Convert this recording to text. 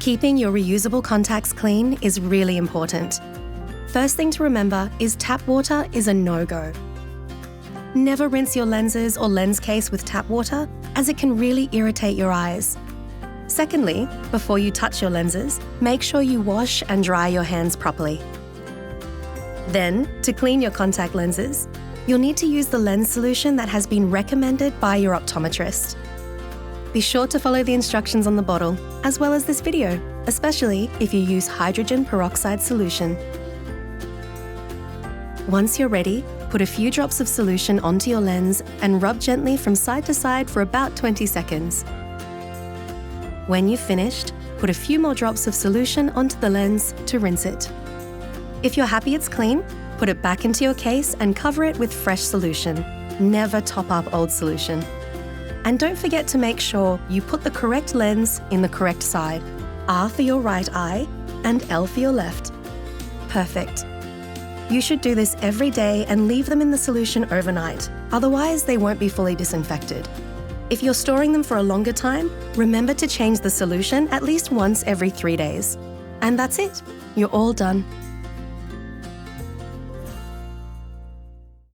Keeping your reusable contacts clean is really important. First thing to remember is tap water is a no-go. Never rinse your lenses or lens case with tap water, as it can really irritate your eyes. Secondly, before you touch your lenses, make sure you wash and dry your hands properly. Then, to clean your contact lenses, you'll need to use the lens solution that has been recommended by your optometrist. Be sure to follow the instructions on the bottle, as well as this video, especially if you use hydrogen peroxide solution. Once you're ready, put a few drops of solution onto your lens and rub gently from side to side for about 20 seconds. When you've finished, put a few more drops of solution onto the lens to rinse it. If you're happy it's clean, put it back into your case and cover it with fresh solution. Never top up old solution. And don't forget to make sure you put the correct lens in the correct side. R for your right eye and L for your left. Perfect. You should do this every day and leave them in the solution overnight, otherwise they won't be fully disinfected. If you're storing them for a longer time, remember to change the solution at least once every 3 days. And that's it. You're all done.